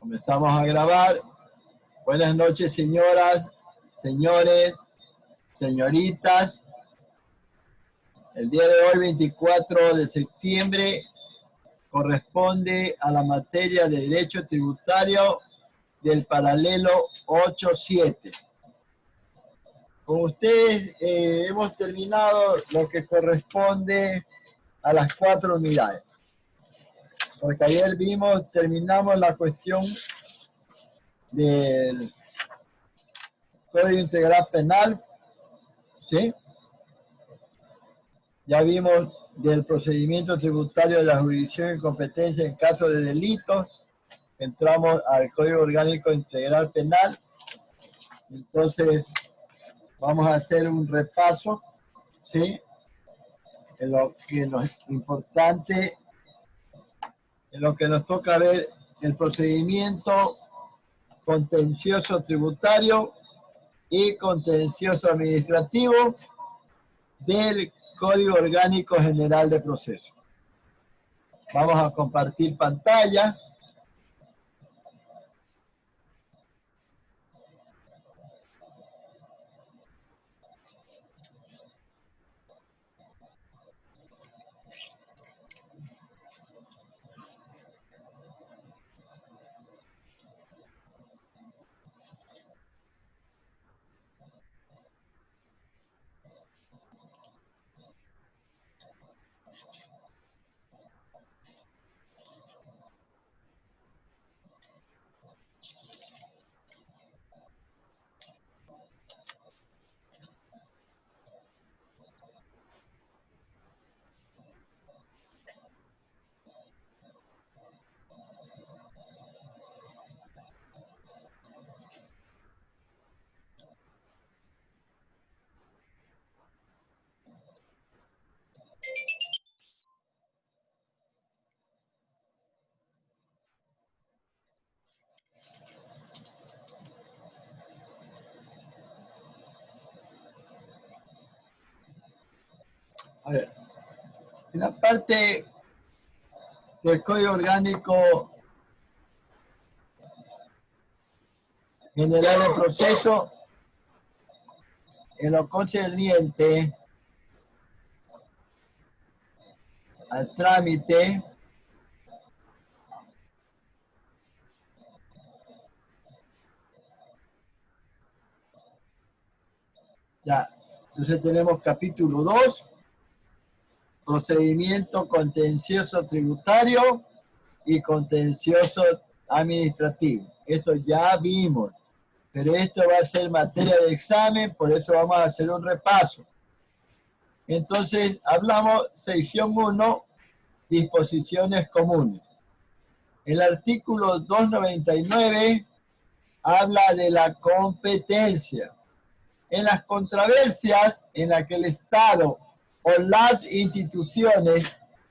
Comenzamos a grabar. Buenas noches, señoras, señores, señoritas. El día de hoy, 24 de septiembre, corresponde a la materia de Derecho Tributario del paralelo 8.7. Con ustedes hemos terminado lo que corresponde a las 4 unidades. Porque ayer terminamos la cuestión del Código Integral Penal, ¿sí? Ya vimos del procedimiento tributario de la jurisdicción y competencia en caso de delitos. Entramos al Código Orgánico Integral Penal. Entonces, vamos a hacer un repaso, ¿sí? En lo que nos es importante, en lo que nos toca ver el procedimiento contencioso tributario y contencioso administrativo del Código Orgánico General de Proceso. Vamos a compartir pantalla. A ver, en la parte del Código Orgánico General de Proceso, en lo concerniente al trámite ya, entonces tenemos capítulo 2, procedimiento contencioso tributario y contencioso administrativo. Esto ya vimos, pero esto va a ser materia de examen, por eso vamos a hacer un repaso. Entonces, hablamos, sección 1, disposiciones comunes. El artículo 299 habla de la competencia. En las controversias en las que el Estado o las instituciones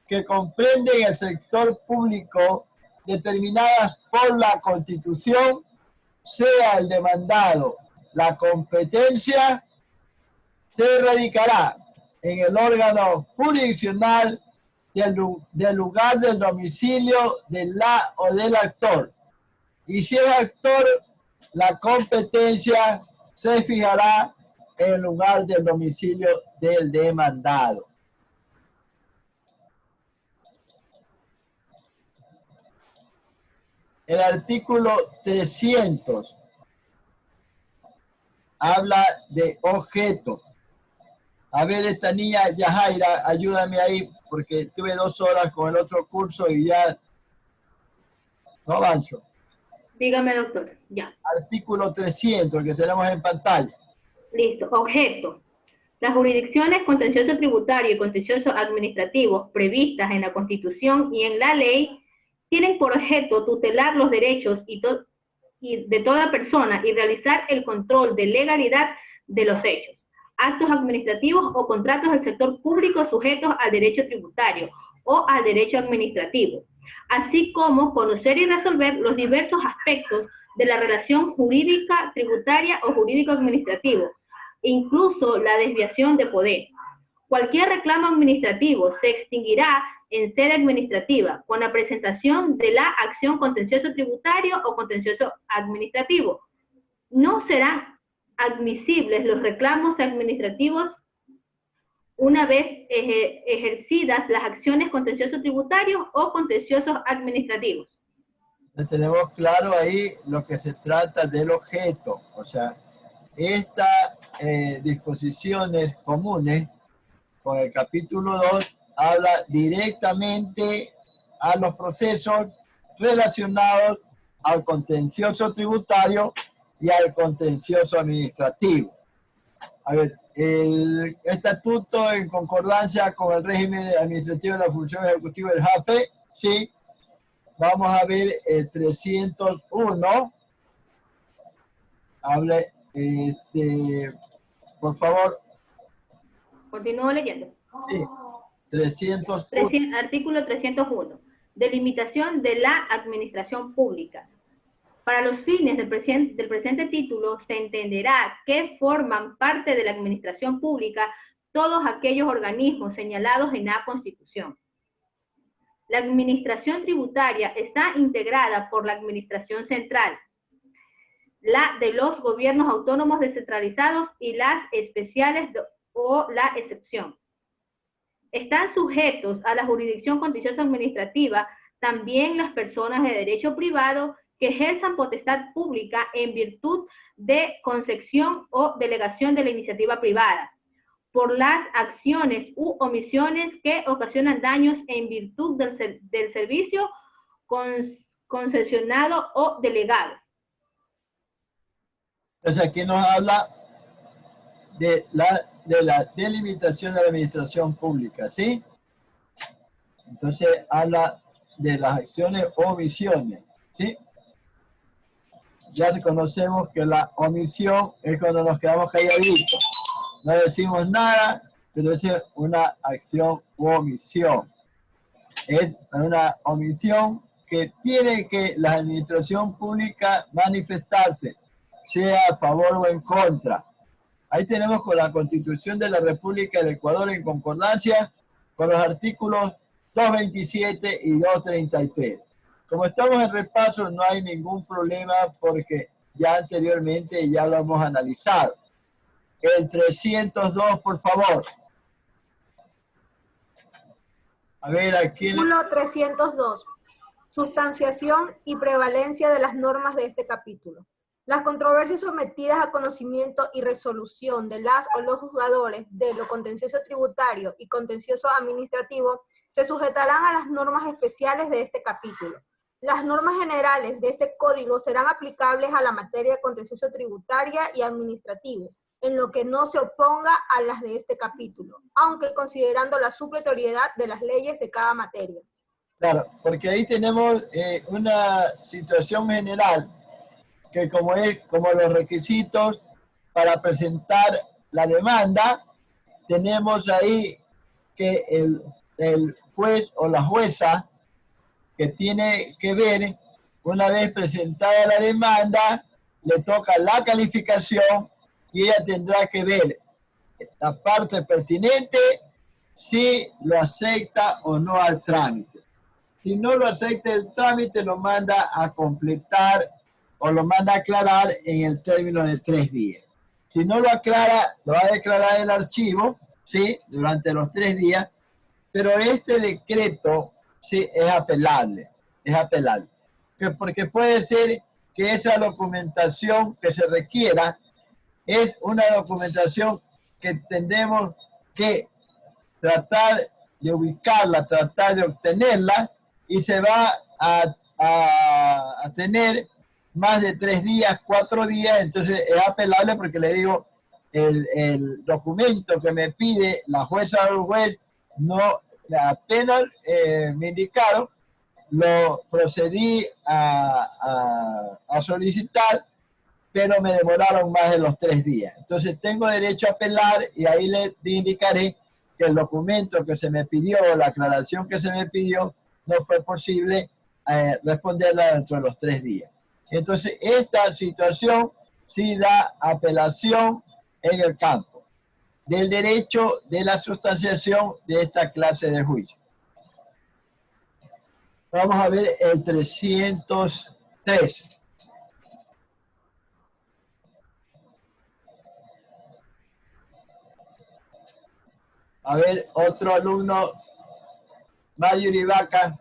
que comprenden el sector público determinadas por la Constitución, sea el demandado, la competencia se radicará en el órgano jurisdiccional del lugar del domicilio de la o del actor. Y si es actor, la competencia se fijará en el lugar del domicilio del demandado. El artículo 300 habla de objeto. A ver, esta niña Yajaira, ayúdame ahí, porque estuve 2 horas con el otro curso y ya no avanzo. Dígame, doctor, ya. Artículo 300, que tenemos en pantalla. Listo, objeto. Las jurisdicciones contencioso tributario y contencioso administrativo previstas en la Constitución y en la ley tienen por objeto tutelar los derechos de toda persona y realizar el control de legalidad de los hechos, actos administrativos o contratos del sector público sujetos al derecho tributario o al derecho administrativo, así como conocer y resolver los diversos aspectos de la relación jurídica tributaria o jurídico-administrativo, incluso la desviación de poder. Cualquier reclamo administrativo se extinguirá en sede administrativa, con la presentación de la acción contencioso tributario o contencioso administrativo. No serán admisibles los reclamos administrativos una vez ejercidas las acciones contencioso tributarios o contenciosos administrativos. Tenemos claro ahí lo que se trata del objeto, o sea, estas disposiciones comunes con el capítulo 2 habla directamente a los procesos relacionados al contencioso tributario y al contencioso administrativo. A ver, el estatuto en concordancia con el régimen administrativo de la función ejecutiva del JAFE, sí. Vamos a ver el 301. Hable, por favor. Continúo leyendo. Sí, 301. Artículo 301. Delimitación de la administración pública. Para los fines del presente título, se entenderá que forman parte de la administración pública todos aquellos organismos señalados en la Constitución. La administración tributaria está integrada por la administración central, la de los gobiernos autónomos descentralizados y las especiales o la excepción. Están sujetos a la jurisdicción contenciosa administrativa también las personas de derecho privado que ejerzan potestad pública en virtud de concesión o delegación de la iniciativa privada, por las acciones u omisiones que ocasionan daños en virtud del servicio concesionado o delegado. Entonces aquí nos habla de la delimitación de la administración pública, ¿sí? Entonces habla de las acciones o omisiones, ¿sí? Ya conocemos que la omisión es cuando nos quedamos calladitos. No decimos nada, pero es una acción u omisión. Es una omisión que tiene que la administración pública manifestarse, sea a favor o en contra. Ahí tenemos con la Constitución de la República del Ecuador en concordancia con los artículos 227 y 233. Como estamos en repaso, no hay ningún problema porque ya anteriormente ya lo hemos analizado. El 302, por favor. A ver, aquí... Artículo 302. Sustanciación y prevalencia de las normas de este capítulo. Las controversias sometidas a conocimiento y resolución de las o los juzgadores de lo contencioso tributario y contencioso administrativo se sujetarán a las normas especiales de este capítulo. Las normas generales de este código serán aplicables a la materia contencioso tributaria y administrativo, en lo que no se oponga a las de este capítulo, aunque considerando la supletoriedad de las leyes de cada materia. Claro, porque ahí tenemos una situación general, que como los requisitos para presentar la demanda, tenemos ahí que el juez o la jueza que tiene que ver, una vez presentada la demanda, le toca la calificación y ella tendrá que ver la parte pertinente si lo acepta o no al trámite. Si no lo acepta el trámite, lo manda a completar o lo manda a aclarar en el término de 3 días. Si no lo aclara, lo va a declarar el archivo, ¿sí? Durante los 3 días, pero este decreto, sí, es apelable, porque puede ser que esa documentación que se requiera es una documentación que tendremos que tratar de ubicarla, tratar de obtenerla, y se va a tener más de 3 días, 4 días, entonces es apelable porque le digo, el documento que me pide la jueza o el juez, no, apenas me indicaron, lo procedí a solicitar, pero me demoraron más de los 3 días. Entonces tengo derecho a apelar y ahí le indicaré que el documento que se me pidió, la aclaración que se me pidió, no fue posible responderla dentro de los 3 días. Entonces esta situación sí da apelación en el campo del derecho de la sustanciación de esta clase de juicio. Vamos a ver el 303. A ver, otro alumno, Mario Uribaca.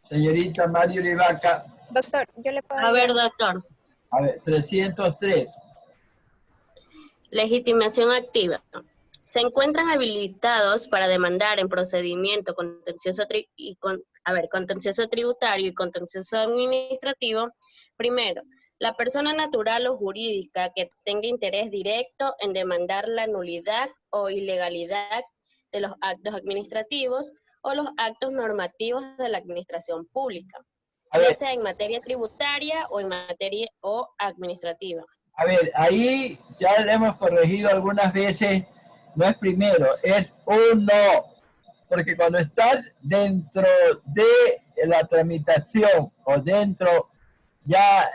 Señorita Mario Uribaca. Doctor, yo le puedo A ver, ayudar. doctor. A ver, 303. Legitimación activa. Se encuentran habilitados para demandar en procedimiento contencioso, contencioso tributario y contencioso administrativo. Primero, la persona natural o jurídica que tenga interés directo en demandar la nulidad o ilegalidad de los actos administrativos o los actos normativos de la administración pública, ya sea en materia tributaria o en materia administrativa. A ver, ahí ya le hemos corregido algunas veces, no es primero, es uno, porque cuando estás dentro de la tramitación o dentro ya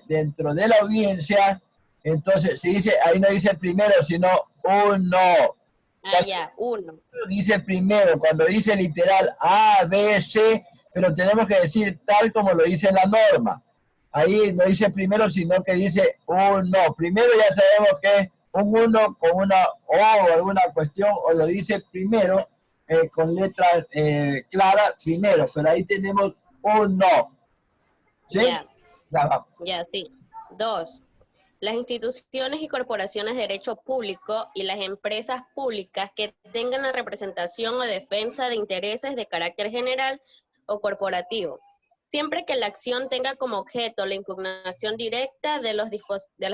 dentro de la audiencia, entonces si dice, ahí no dice primero, sino uno. Ah, ya, uno. Dice primero, cuando dice literal A, B, C, pero tenemos que decir tal como lo dice la norma. Ahí no dice primero, sino que dice uno. Primero ya sabemos que es un uno con una O o alguna cuestión, o lo dice primero con letra clara, primero, pero ahí tenemos uno. ¿Sí? Ya, sí. 2. Las instituciones y corporaciones de derecho público y las empresas públicas que tengan la representación o defensa de intereses de carácter general o corporativo, siempre que la acción tenga como objeto la impugnación directa de las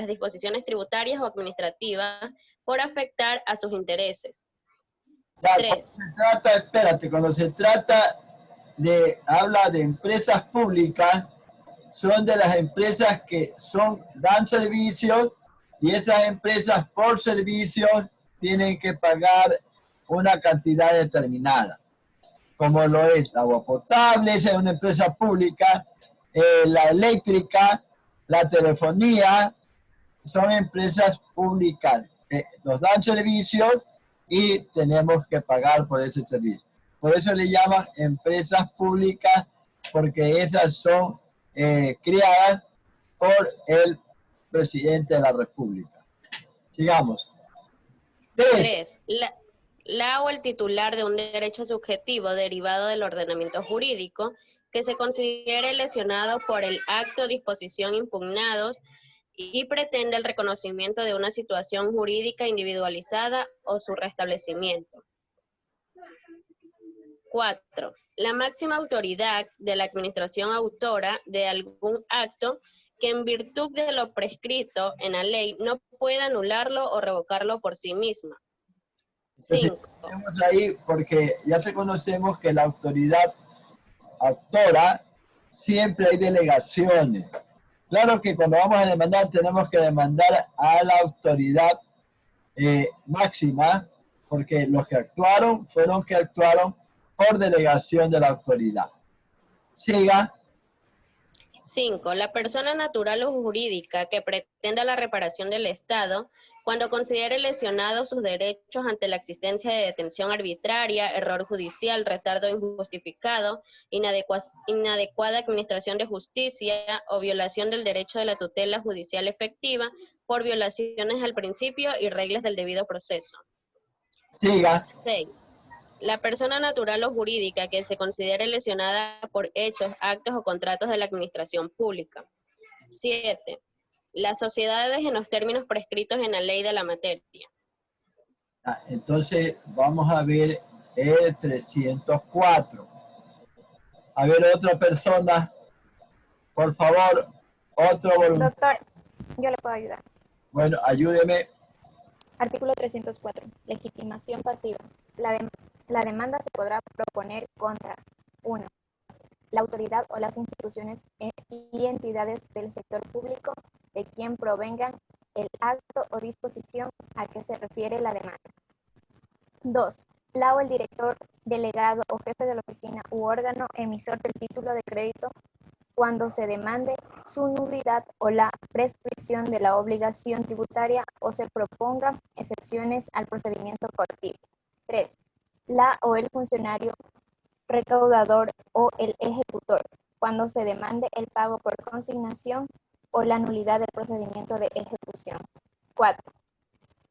disposiciones tributarias o administrativas por afectar a sus intereses. 3. Cuando se trata habla de empresas públicas, son de las empresas que dan servicios, y esas empresas por servicios tienen que pagar una cantidad determinada, como lo es la agua potable, esa es una empresa pública, la eléctrica, la telefonía, son empresas públicas que nos dan servicios y tenemos que pagar por ese servicio. Por eso le llaman empresas públicas, porque esas son creadas por el presidente de la República. Sigamos. 3. La o el titular de un derecho subjetivo derivado del ordenamiento jurídico que se considere lesionado por el acto o disposición impugnados y pretende el reconocimiento de una situación jurídica individualizada o su restablecimiento. 4. La máxima autoridad de la administración autora de algún acto que en virtud de lo prescrito en la ley no pueda anularlo o revocarlo por sí misma. 5. Tenemos ahí porque ya reconocemos que la autoridad autora siempre hay delegaciones. Claro que cuando vamos a demandar tenemos que demandar a la autoridad máxima, porque los que actuaron fueron que actuaron por delegación de la autoridad. Siga. 5. La persona natural o jurídica que pretenda la reparación del Estado cuando considere lesionados sus derechos ante la existencia de detención arbitraria, error judicial, retardo injustificado, inadecuada administración de justicia o violación del derecho de la tutela judicial efectiva por violaciones al principio y reglas del debido proceso. Siga. 6. La persona natural o jurídica que se considere lesionada por hechos, actos o contratos de la administración pública. 7. Las sociedades en los términos prescritos en la ley de la materia. Entonces, vamos a ver el 304. A ver, otra persona. Por favor, otro voluntario. Doctor, yo le puedo ayudar. Bueno, ayúdeme. Artículo 304. Legitimación pasiva. La demanda se podrá proponer contra 1. La autoridad o las instituciones y entidades del sector público de quien provengan el acto o disposición a que se refiere la demanda. 2. La o el director, delegado o jefe de la oficina u órgano emisor del título de crédito cuando se demande su nulidad o la prescripción de la obligación tributaria o se proponga excepciones al procedimiento colectivo. 3. La o el funcionario recaudador o el ejecutor, cuando se demande el pago por consignación o la nulidad del procedimiento de ejecución. 4.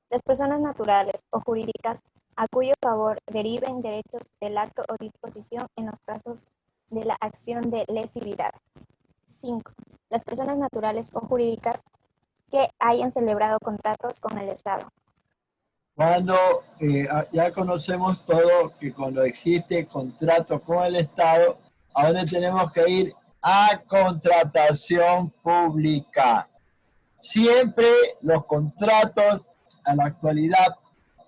Las personas naturales o jurídicas a cuyo favor deriven derechos del acto o disposición en los casos de la acción de lesividad. 5. Las personas naturales o jurídicas que hayan celebrado contratos con el Estado. Cuando ya conocemos todo, que cuando existe contrato con el Estado, ahora tenemos que ir a contratación pública. Siempre los contratos a la actualidad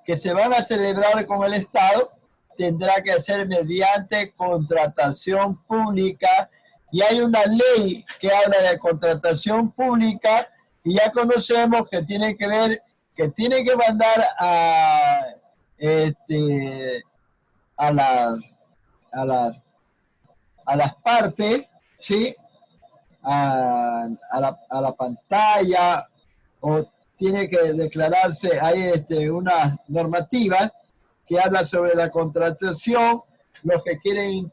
que se van a celebrar con el Estado tendrá que ser mediante contratación pública, y hay una ley que habla de contratación pública y ya conocemos que tiene que ver, que tiene que mandar a las partes, ¿sí? A la pantalla, o tiene que declararse, hay unas normativas que habla sobre la contratación. Los que quieren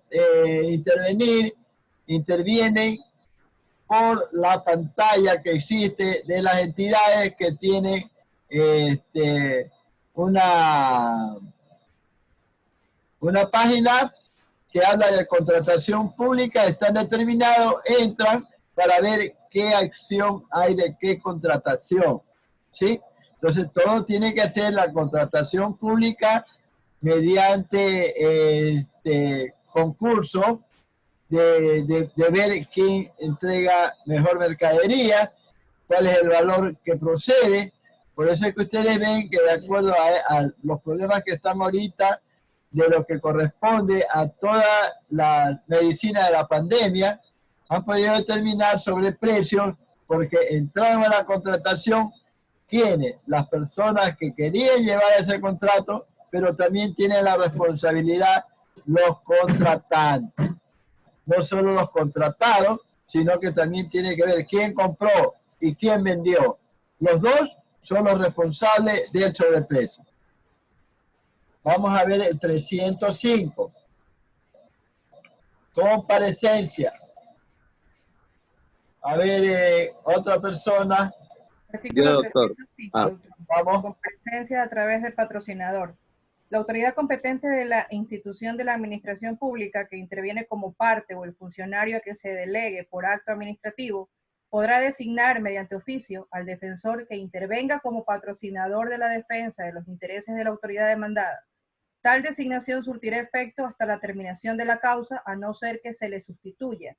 intervenir, intervienen por la pantalla que existe de las entidades que tienen una página que habla de contratación pública. Están determinados, entran para ver qué acción hay de qué contratación, ¿sí? Entonces todo tiene que ser la contratación pública mediante concurso de ver quién entrega mejor mercadería, cuál es el valor que procede. Por eso es que ustedes ven que de acuerdo a los problemas que están ahorita, de lo que corresponde a toda la medicina de la pandemia, han podido determinar sobre precios, porque entraron a la contratación quienes, las personas que querían llevar ese contrato, pero también tienen la responsabilidad los contratantes. No solo los contratados, sino que también tiene que ver quién compró y quién vendió. Los dos son los responsables del sobreprecio. Vamos a ver el 305. Comparecencia. A ver, otra persona. Artículo 305, doctor. Vamos. Comparecencia a través del patrocinador. La autoridad competente de la institución de la administración pública que interviene como parte o el funcionario a que se delegue por acto administrativo podrá designar mediante oficio al defensor que intervenga como patrocinador de la defensa de los intereses de la autoridad demandada. Tal designación surtirá efecto hasta la terminación de la causa, a no ser que se le sustituya.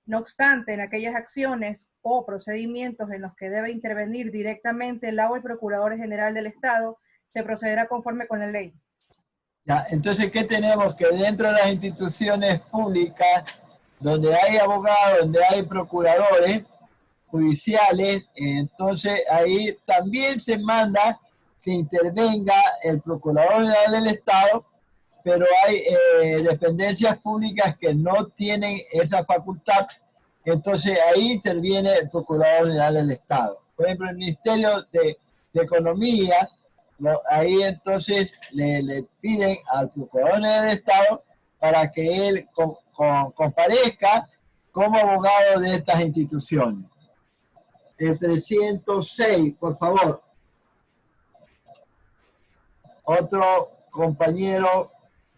No obstante, en aquellas acciones o procedimientos en los que debe intervenir directamente la o el Procurador General del Estado, se procederá conforme con la ley. Ya, entonces, ¿qué tenemos? Que dentro de las instituciones públicas, donde hay abogados, donde hay procuradores judiciales, entonces ahí también se manda que intervenga el Procurador General del Estado, pero hay dependencias públicas que no tienen esa facultad, entonces ahí interviene el Procurador General del Estado. Por ejemplo, el Ministerio de Economía, ahí entonces le piden al Procurador General del Estado para que él comparezca como abogado de estas instituciones. El 306, por favor. Otro compañero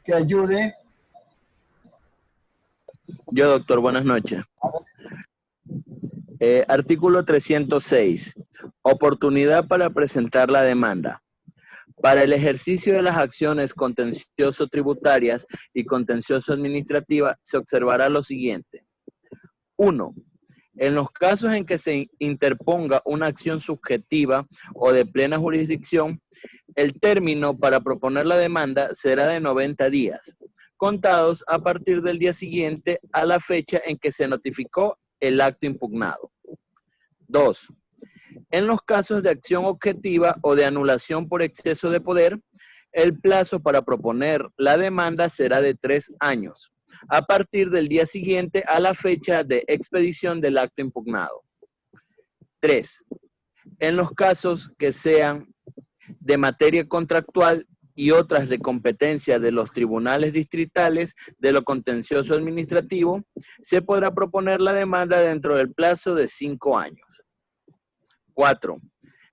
que ayude. Yo, doctor, buenas noches. Artículo 306. Oportunidad para presentar la demanda. Para el ejercicio de las acciones contencioso-tributarias y contencioso-administrativas se observará lo siguiente. 1. En los casos en que se interponga una acción subjetiva o de plena jurisdicción, el término para proponer la demanda será de 90 días, contados a partir del día siguiente a la fecha en que se notificó el acto impugnado. 2. En los casos de acción objetiva o de anulación por exceso de poder, el plazo para proponer la demanda será de 3 años, a partir del día siguiente a la fecha de expedición del acto impugnado. 3. En los casos que sean de materia contractual y otras de competencia de los tribunales distritales de lo contencioso administrativo, se podrá proponer la demanda dentro del plazo de 5 años. 4.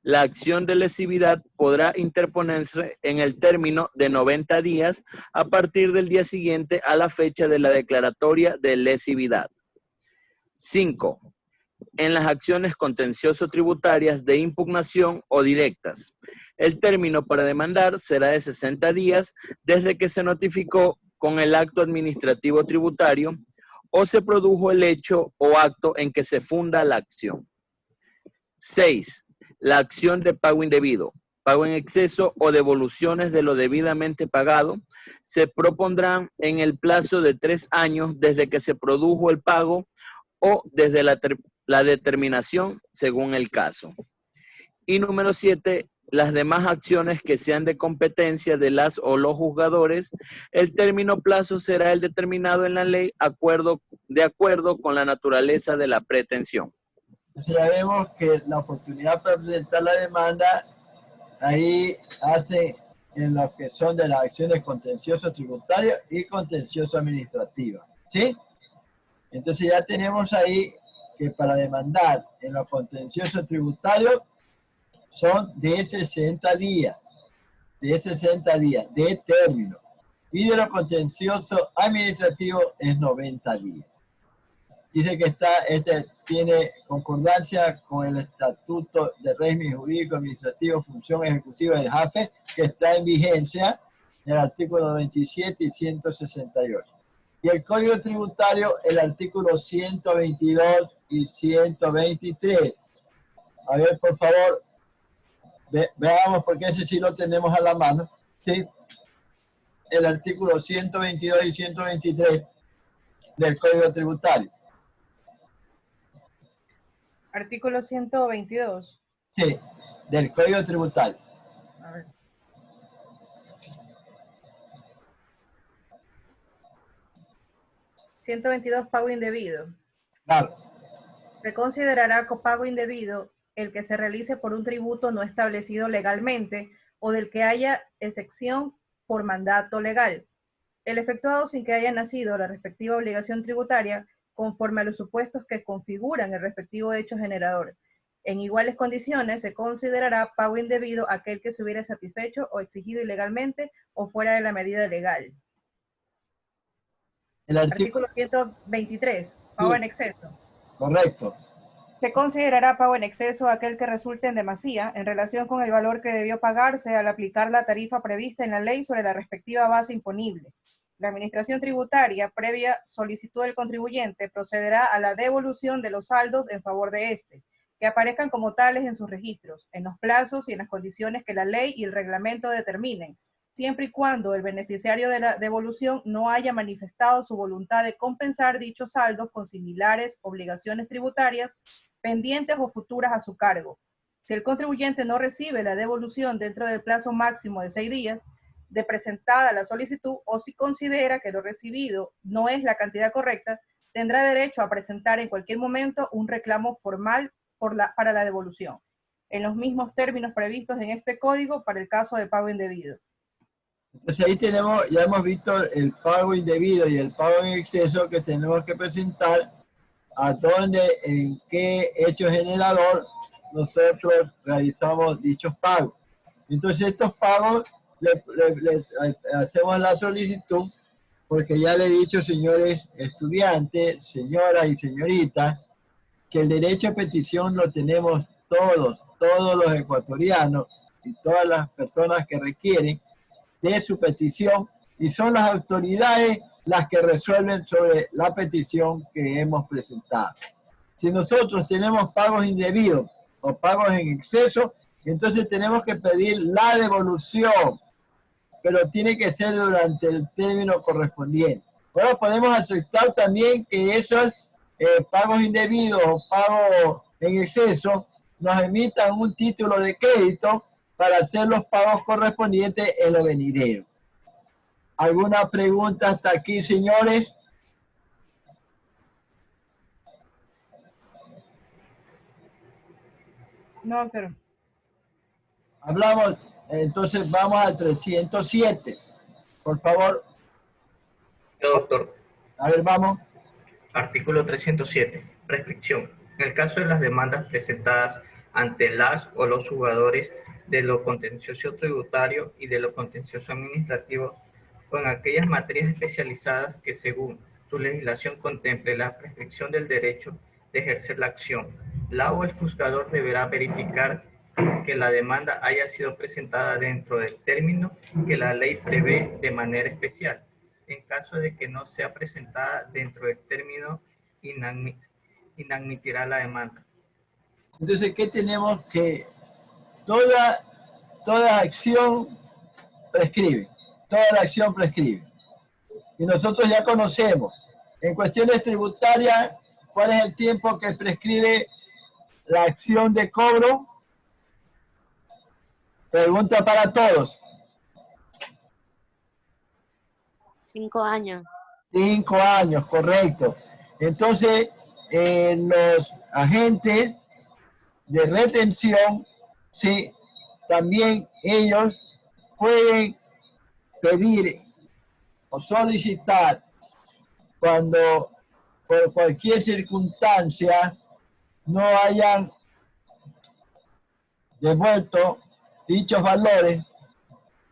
La acción de lesividad podrá interponerse en el término de 90 días a partir del día siguiente a la fecha de la declaratoria de lesividad. 5. En las acciones contencioso-tributarias de impugnación o directas, el término para demandar será de 60 días desde que se notificó con el acto administrativo tributario o se produjo el hecho o acto en que se funda la acción. 6. La acción de pago indebido, pago en exceso o devoluciones de lo debidamente pagado se propondrán en el plazo de 3 años desde que se produjo el pago o desde la determinación según el caso. Y número 7, las demás acciones que sean de competencia de las o los juzgadores, el término plazo será el determinado en la ley de acuerdo con la naturaleza de la pretensión. Entonces ya vemos que la oportunidad para presentar la demanda, ahí hace en lo que son de las acciones contencioso tributarias y contencioso administrativa, ¿sí? Entonces ya tenemos ahí que para demandar en lo contencioso tributario son de 60 días, de término. Y de lo contencioso administrativo es 90 días. Dice que tiene concordancia con el Estatuto de Régimen Jurídico Administrativo Función Ejecutiva del JAFE, que está en vigencia en el artículo 97 y 168. Y el Código Tributario, el artículo 122 y 123. A ver, por favor, veamos, porque ese sí lo tenemos a la mano, ¿sí? El artículo 122 y 123 del Código Tributario. Artículo 122. Sí, del Código Tributario. A ver. ¿122 pago indebido? Claro. Se considerará pago indebido el que se realice por un tributo no establecido legalmente o del que haya excepción por mandato legal. El efectuado sin que haya nacido la respectiva obligación tributaria conforme a los supuestos que configuran el respectivo hecho generador. En iguales condiciones se considerará pago indebido aquel que se hubiera satisfecho o exigido ilegalmente o fuera de la medida legal. El Artículo 123. Pago en exceso. Correcto. Se considerará pago en exceso aquel que resulte en demasía en relación con el valor que debió pagarse al aplicar la tarifa prevista en la ley sobre la respectiva base imponible. La Administración Tributaria, previa solicitud del contribuyente, procederá a la devolución de los saldos en favor de éste, que aparezcan como tales en sus registros, en los plazos y en las condiciones que la ley y el reglamento determinen, siempre y cuando el beneficiario de la devolución no haya manifestado su voluntad de compensar dichos saldos con similares obligaciones tributarias pendientes o futuras a su cargo. Si el contribuyente no recibe la devolución dentro del plazo máximo de 6 días de presentada la solicitud, o si considera que lo recibido no es la cantidad correcta, tendrá derecho a presentar en cualquier momento un reclamo formal para la devolución, en los mismos términos previstos en este código para el caso de pago indebido. Entonces ahí ya hemos visto el pago indebido y el pago en exceso que tenemos que presentar a dónde, en qué hecho generador nosotros realizamos dichos pagos. Entonces estos pagos le hacemos la solicitud porque ya le he dicho, señores estudiantes, señoras y señoritas, que el derecho a petición lo tenemos todos los ecuatorianos y todas las personas que requieren de su petición, y son las autoridades las que resuelven sobre la petición que hemos presentado. Si nosotros tenemos pagos indebidos o pagos en exceso, entonces tenemos que pedir la devolución, pero tiene que ser durante el término correspondiente. Ahora podemos aceptar también que esos pagos indebidos o pagos en exceso nos emitan un título de crédito para hacer los pagos correspondientes en lo venidero. ¿Alguna pregunta hasta aquí, señores? No, pero... Entonces vamos al 307. Por favor. Doctor. A ver, vamos. Artículo 307. Prescripción. En el caso de las demandas presentadas ante las o los jugadores de lo contencioso tributario y de lo contencioso administrativo, o en aquellas materias especializadas que según su legislación contemple la prescripción del derecho de ejercer la acción, la o el juzgador deberá verificar que la demanda haya sido presentada dentro del término que la ley prevé de manera especial. En caso de que no sea presentada dentro del término, inadmitirá la demanda. Entonces, ¿qué tenemos? Que toda acción prescribe. Toda la acción prescribe. Y nosotros ya conocemos, en cuestiones tributarias, cuál es el tiempo que prescribe la acción de cobro. Pregunta para todos. 5 años. 5 años, correcto. Entonces, los agentes de retención, sí, también ellos pueden pedir o solicitar cuando por cualquier circunstancia no hayan devuelto dichos valores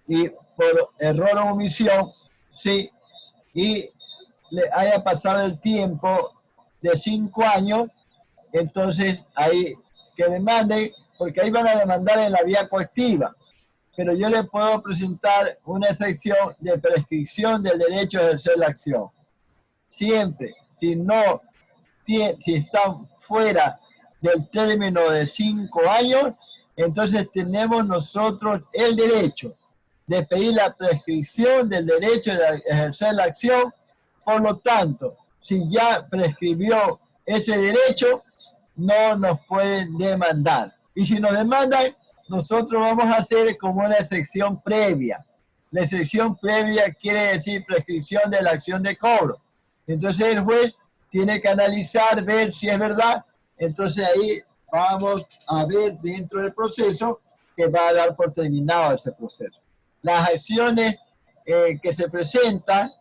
y por error o omisión, sí, y le haya pasado el tiempo de 5 años, entonces ahí que demanden, porque ahí van a demandar en la vía coactiva, pero yo le puedo presentar una excepción de prescripción del derecho a ejercer la acción. Siempre, si están fuera del término de 5 años, entonces tenemos nosotros el derecho de pedir la prescripción del derecho de ejercer la acción. Por lo tanto, si ya prescribió ese derecho, no nos pueden demandar. Y si nos demandan, nosotros vamos a hacer como una excepción previa. La excepción previa quiere decir prescripción de la acción de cobro. Entonces el juez tiene que analizar, ver si es verdad. Entonces ahí vamos a ver dentro del proceso que va a dar por terminado ese proceso. Las acciones que se presentan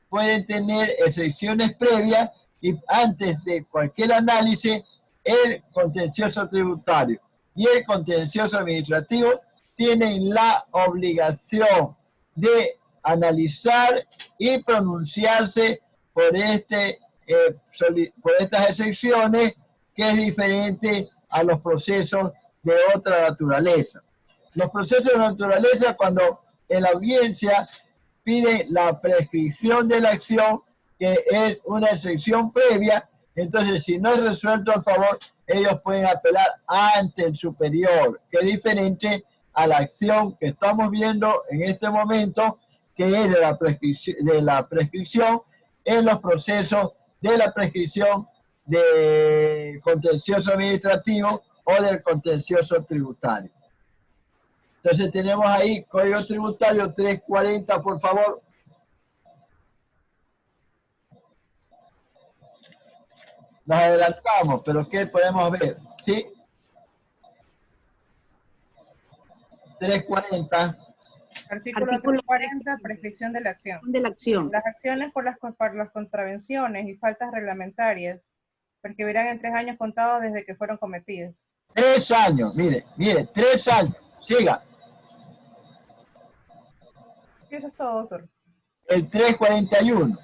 pueden tener excepciones previas y antes de cualquier análisis, el contencioso tributario y el contencioso administrativo tienen la obligación de analizar y pronunciarse por estas excepciones, que es diferente a los procesos de otra naturaleza. Los procesos de naturaleza, cuando en la audiencia pide la prescripción de la acción, que es una excepción previa, entonces si no es resuelto a favor, ellos pueden apelar ante el superior, que es diferente a la acción que estamos viendo en este momento, que es de la prescripción en los procesos de la prescripción de contencioso administrativo o del contencioso tributario. Entonces tenemos ahí Código Tributario 340, por favor. Nos adelantamos, pero ¿qué podemos ver? ¿Sí? 340. Artículo 340, prescripción de la acción. Las acciones por las contravenciones y faltas reglamentarias prescribirán en 3 años contados desde que fueron cometidas. 3 años, mire, 3 años. Siga. Eso es todo, doctor. El 341.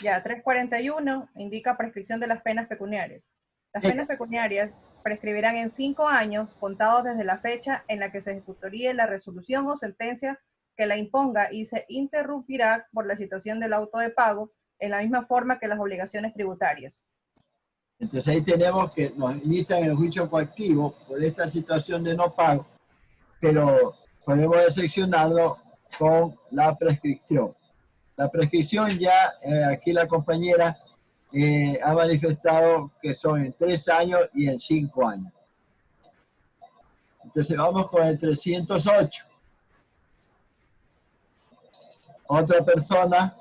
Ya, 341 indica prescripción de las penas pecuniarias. Las penas pecuniarias prescribirán en 5 años contados desde la fecha en la que se ejecutaría la resolución o sentencia que la imponga y se interrumpirá por la situación del auto de pago en la misma forma que las obligaciones tributarias. Entonces ahí tenemos que nos inician el juicio coactivo por esta situación de no pago, pero podemos excepcionarlo con la prescripción. La prescripción ya, aquí la compañera ha manifestado que son en 3 años y en 5 años. Entonces vamos con el 308. Otra persona.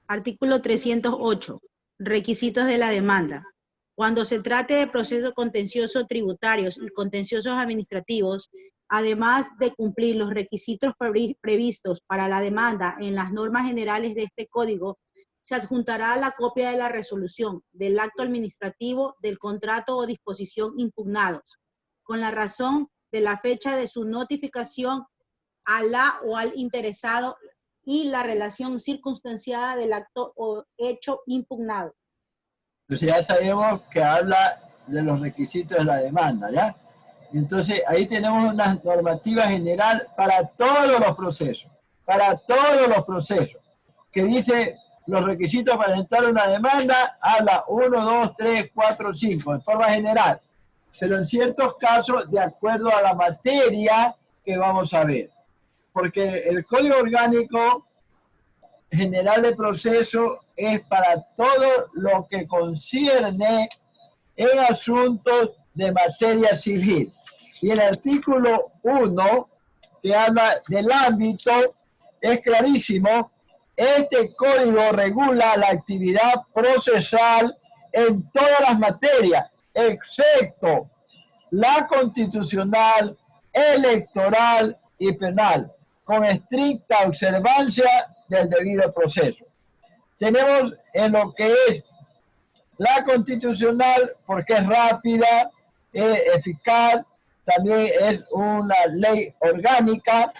Artículo 308. requisitos de la demanda. Cuando se trate de procesos contenciosos tributarios y contenciosos administrativos, además de cumplir los requisitos previstos para la demanda en las normas generales de este código, se adjuntará la copia de la resolución, del acto administrativo, del contrato o disposición impugnados, con la razón de la fecha de su notificación a la o al interesado y la relación circunstanciada del acto o hecho impugnado. Entonces ya sabemos que habla de los requisitos de la demanda, ¿ya? Entonces ahí tenemos una normativa general para todos los procesos, que dice los requisitos para presentar una demanda, habla 1, 2, 3, 4, 5, en forma general, pero en ciertos casos de acuerdo a la materia que vamos a ver, porque el Código Orgánico General de Proceso es para todo lo que concierne en asuntos de materia civil. Y el artículo 1, que habla del ámbito, es clarísimo. Este código regula la actividad procesal en todas las materias, excepto la constitucional, electoral y penal, con estricta observancia del debido proceso. Tenemos en lo que es la constitucional, porque es rápida, es eficaz, también es una ley orgánica,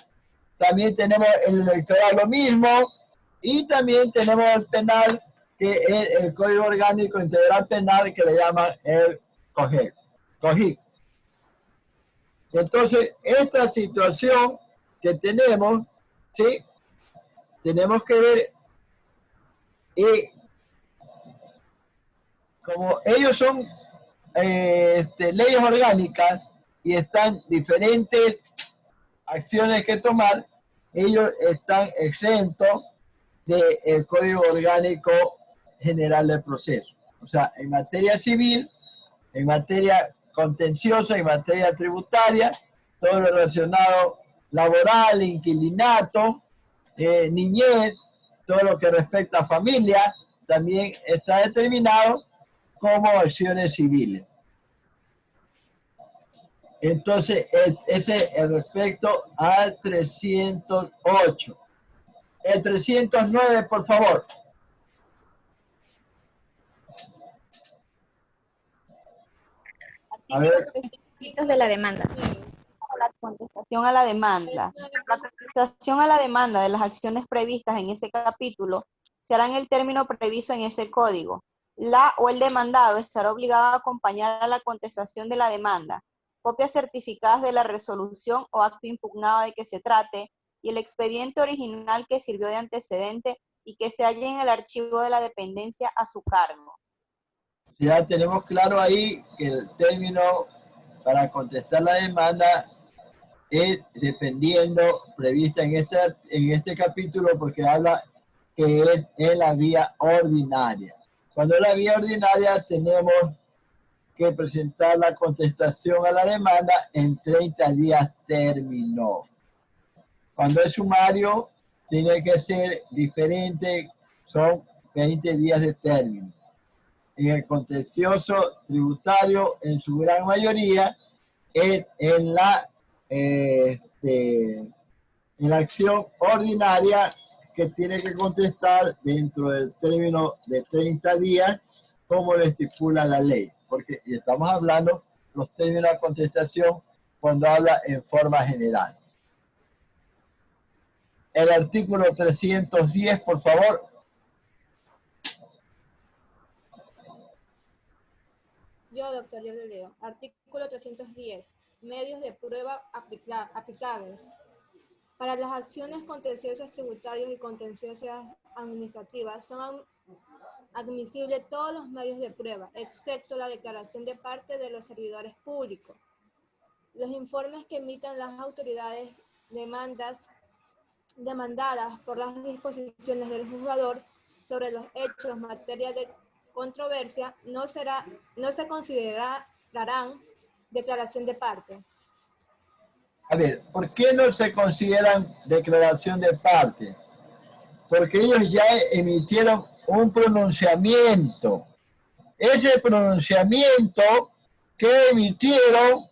también tenemos el electoral lo mismo, y también tenemos el penal, que es el Código Orgánico Integral Penal, que le llaman el COGIP. Entonces, esta situación que tenemos, ¿sí? Tenemos que ver, como ellos son leyes orgánicas y están diferentes acciones que tomar, ellos están exentos del Código Orgánico General del Proceso. O sea, en materia civil, en materia contenciosa, en materia tributaria, todo lo relacionado laboral, inquilinato, niñez, todo lo que respecta a familia, también está determinado como acciones civiles. Entonces, ese es respecto al 308. El 309, por favor. A ver. Requisitos de la demanda. La contestación a la demanda. La contestación a la demanda de las acciones previstas en ese capítulo se hará en el término previsto en ese código. La o el demandado estará obligado a acompañar a la contestación de la demanda, copias certificadas de la resolución o acto impugnado de que se trate, y el expediente original que sirvió de antecedente y que se halle en el archivo de la dependencia a su cargo. Ya tenemos claro ahí que el término para contestar la demanda es dependiendo, prevista en este capítulo, porque habla que es en la vía ordinaria. Cuando es la vía ordinaria tenemos que presentar la contestación a la demanda en 30 días término. Cuando es sumario, tiene que ser diferente, son 20 días de término. En el contencioso tributario, en su gran mayoría, es en la acción ordinaria que tiene que contestar dentro del término de 30 días, como lo estipula la ley. Porque y estamos hablando los términos de contestación cuando habla en forma general. El artículo 310, por favor. Yo, doctor, yo lo leo. Artículo 310. Medios de prueba aplicables. Para las acciones contenciosas tributarias y contenciosas administrativas son admisibles todos los medios de prueba, excepto la declaración de parte de los servidores públicos. Los informes que emitan las autoridades demandadas por las disposiciones del juzgador sobre los hechos en materia de controversia no se considerarán declaración de parte. A ver, ¿por qué no se consideran declaración de parte? Porque ellos ya emitieron un pronunciamiento. Ese pronunciamiento que emitieron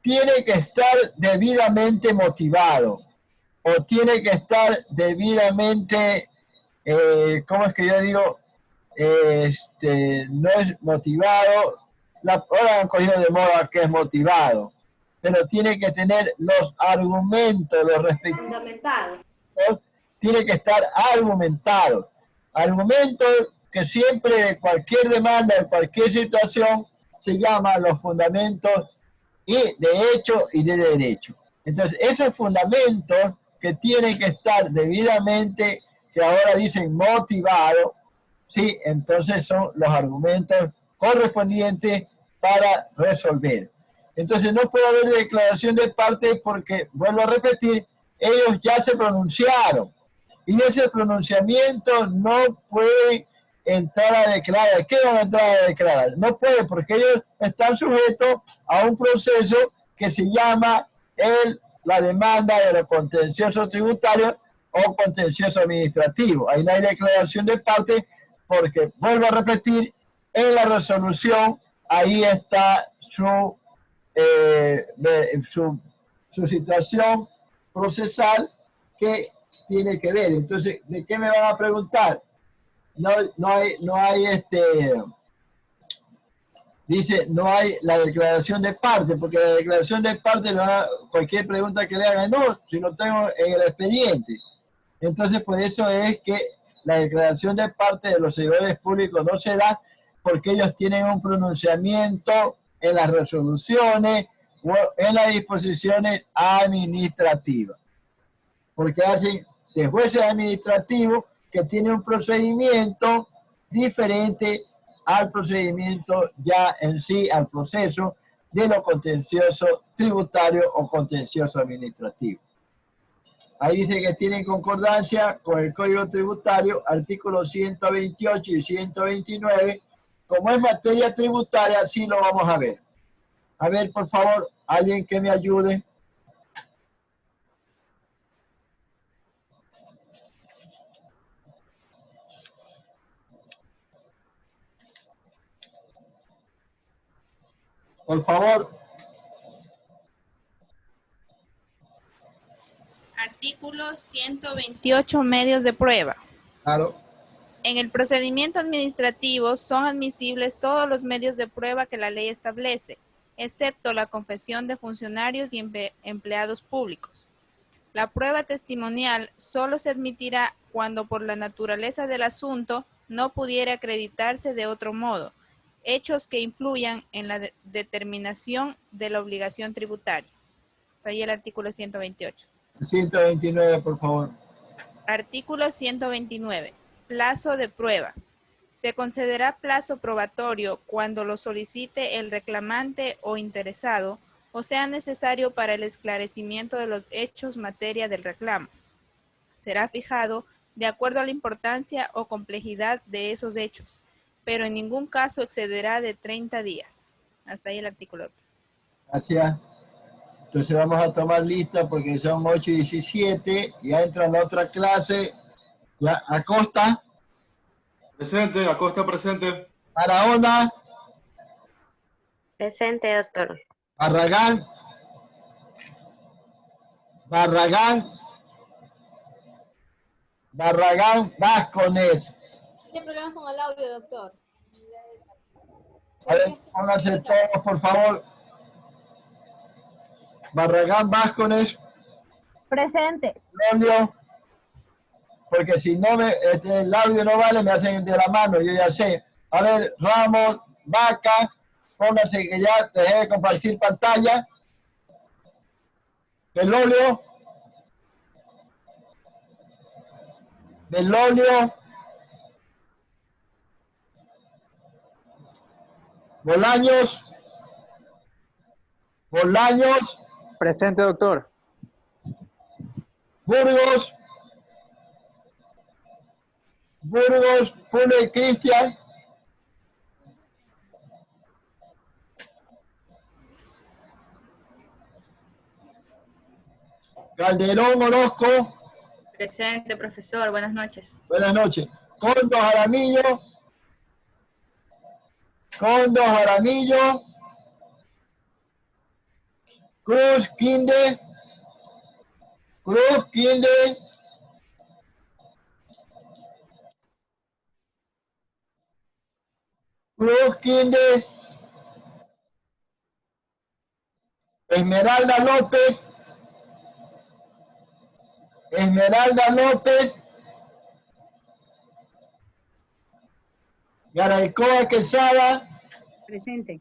tiene que estar debidamente motivado o tiene que estar debidamente, ¿cómo es que yo digo? No es motivado, ahora han cogido de moda que es motivado, pero tiene que tener los argumentos, los respectivos. Fundamentado. Tiene que estar argumentado. Argumentos que siempre de cualquier demanda, en cualquier situación, se llaman los fundamentos y de hecho y de derecho. Entonces, esos fundamentos que tienen que estar debidamente, que ahora dicen motivados, ¿sí? Entonces son los argumentos correspondientes para resolver. Entonces no puede haber declaración de parte porque, vuelvo a repetir, ellos ya se pronunciaron y de ese pronunciamiento no pueden entrar a declarar. ¿Qué van a entrar a declarar? No puede porque ellos están sujetos a un proceso que se llama la demanda de los contenciosos tributarios o contencioso administrativo. Ahí no hay declaración de parte porque, vuelvo a repetir, en la resolución ahí está su situación procesal que tiene que ver. Entonces, ¿de qué me van a preguntar? Dice, no hay la declaración de parte, porque la declaración de parte, cualquier pregunta que le hagan, no, si lo tengo en el expediente. Entonces, por eso es que la declaración de parte de los servidores públicos no se da, porque ellos tienen un pronunciamiento en las resoluciones o en las disposiciones administrativas. Porque hacen de jueces administrativos que tienen un procedimiento diferente al procedimiento ya en sí, al proceso de lo contencioso tributario o contencioso administrativo. Ahí dice que tienen concordancia con el Código Tributario, artículos 128 y 129. Como es materia tributaria, sí lo vamos a ver. A ver, por favor, alguien que me ayude. Por favor. Artículo 128, medios de prueba. Claro. En el procedimiento administrativo son admisibles todos los medios de prueba que la ley establece, excepto la confesión de funcionarios y empleados públicos. La prueba testimonial solo se admitirá cuando por la naturaleza del asunto no pudiera acreditarse de otro modo, hechos que influyan en la determinación de la obligación tributaria. Está ahí el artículo 128. 129, por favor. Artículo 129. Plazo de prueba. Se concederá plazo probatorio cuando lo solicite el reclamante o interesado o sea necesario para el esclarecimiento de los hechos materia del reclamo. Será fijado de acuerdo a la importancia o complejidad de esos hechos, pero en ningún caso excederá de 30 días. Hasta ahí el artículo 8. Gracias. Entonces vamos a tomar lista porque son 8:17. Ya entra la otra clase. Acosta. Presente, Acosta presente. Barahona. Presente, doctor. Barragán. Vázquez. Tiene problemas con el audio, doctor. A ver, pónganse todos, por favor. Barragán Vázquez. Presente. Lolio. Porque si no el audio no vale, me hacen de la mano, yo ya sé. A ver, Ramos, Vaca, pónganse que ya dejé de compartir pantalla. Belolio. Bolaños. Presente, doctor. Burgos, Pulo y Cristian. Calderón Orozco. Presente, profesor. Buenas noches. Buenas noches. Condo Jaramillo. Condo Jaramillo. Cruz Quinde. Cruz Quinde. Cruz Quinde. Esmeralda López. Esmeralda López. Garaycoa Quesada. Presente.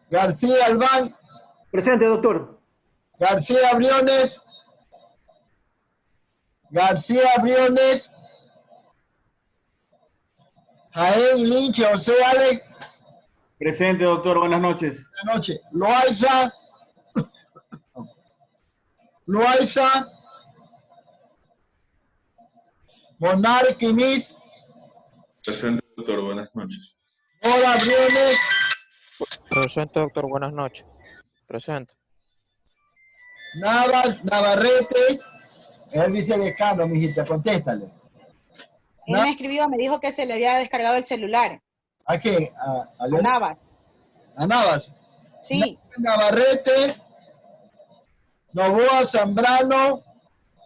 García Albán. Presente, doctor. García Briones. García Briones. Jaén Lynch José Alex. Presente, doctor. Buenas noches. Buenas noches. Loaiza. Loaiza. Monar Quimis. Presente, doctor. Buenas noches. Mora Briones. Presente, doctor. Buenas noches. Presente. Navas Navarrete. Es el vicedecano, mijita. Contéstale. Él me escribió, me dijo que se le había descargado el celular. ¿A qué? ¿A Navas. ¿A Navas? Sí. Navarrete. Novoa Zambrano.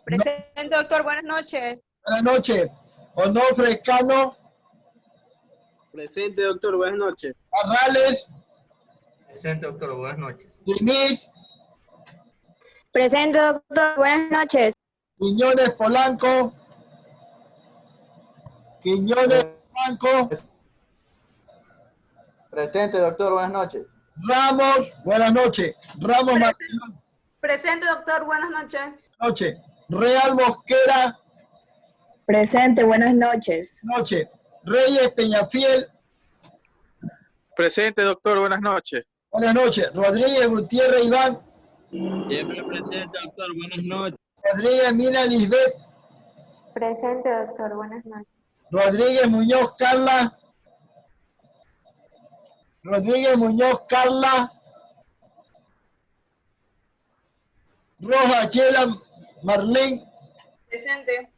Presente, doctor. Buenas noches. Buenas noches. Onofre Cano. Presente, doctor. Buenas noches. Barrales. Presente, doctor. Buenas noches. Diniz. Presente, doctor. Buenas noches. Quiñones Polanco. Quiñones Polanco. Presente, doctor. Buenas noches. Ramos. Buenas noches. Ramos Martín. Presente, doctor. Buenas noches. Buenas noches. Real Mosquera. Presente, buenas noches. Buenas noches. Reyes Peñafiel. Presente, doctor. Buenas noches. Buenas noches. Rodríguez Gutiérrez Iván. Siempre presente, doctor. Buenas noches. Rodríguez Mina Lisbeth. Presente, doctor. Buenas noches. Rodríguez Muñoz Carla. Rodríguez Muñoz Carla. Roja Chela Marlene. Presente.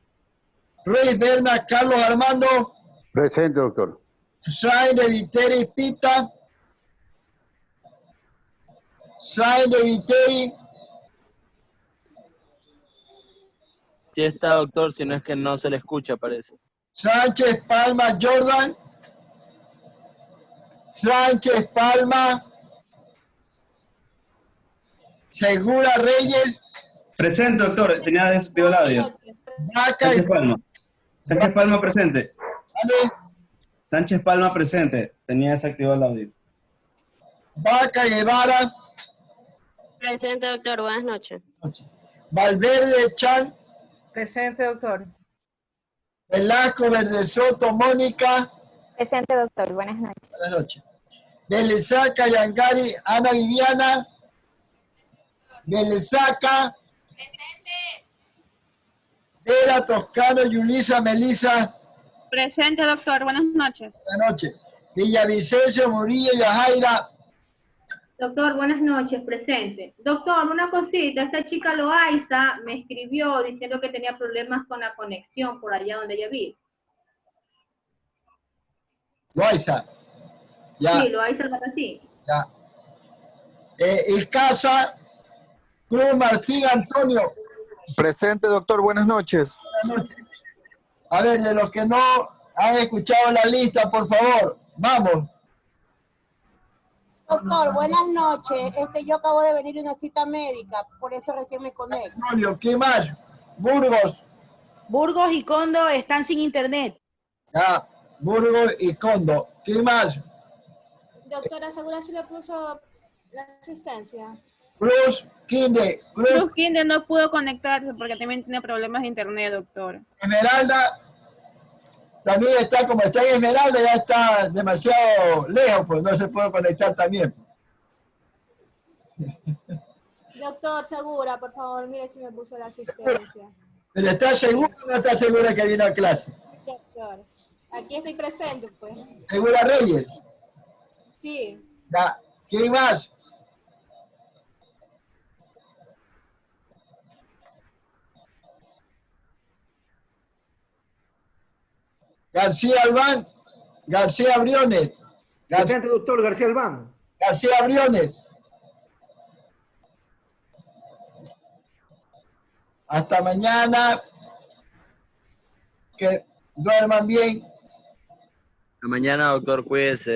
Ruiz Berna Carlos Armando. Presente, doctor. Sainz de Viteri Pita. Sainz de Viteri. Sí está, doctor, si no es que no se le escucha, parece. Sánchez Palma Jordan. Sánchez Palma. Segura Reyes. Presente, doctor. Tenía desactivado el audio. Vaca Sánchez Palma. Sánchez Palma presente. ¿Vale? Sánchez Palma presente. Tenía desactivado el audio. Vaca Guevara. Presente, doctor. Buenas noches. Valverde Chan. Presente, doctor. Velasco Verde Soto Mónica. Presente, doctor. Buenas noches. Buenas noches. Belezaca Yangari Ana Viviana. Belezaca. Presente. Vera Toscano Yulisa Melisa. Presente, doctor. Buenas noches. Buenas noches. Villavicencio Murillo Yajaira. Doctor, buenas noches, presente. Doctor, una cosita, esta chica Loaiza me escribió diciendo que tenía problemas con la conexión por allá donde ella vive. Loaiza. Ya. Sí, Loaiza sí. Ya. Icaza Cruz Martín Antonio. Presente, doctor. Buenas noches. Buenas noches. A ver, de los que no han escuchado la lista, por favor, vamos. Doctor, buenas noches. Yo acabo de venir a una cita médica, por eso recién me conecto. ¿Qué más? Burgos. Burgos y Condo están sin internet. Ya, Burgos y Condo. ¿Qué más? Doctora, ¿segura si le puso la asistencia? Cruz Quinde. Cruz Quinde no pudo conectarse porque también tiene problemas de internet, doctor. Esmeralda también está, como está en Esmeralda, ya está demasiado lejos, pues no se puede conectar también. Doctor, segura, por favor, mire si me puso la asistencia. ¿Pero está segura o no está segura que vino a clase? Doctor, aquí estoy presente, pues. ¿Segura Reyes? Sí. Ya. ¿Quién más? García Albán. García Briones. Presente, doctor García Albán. García Briones. Hasta mañana. Que duerman bien. Hasta mañana, doctor, cuídese.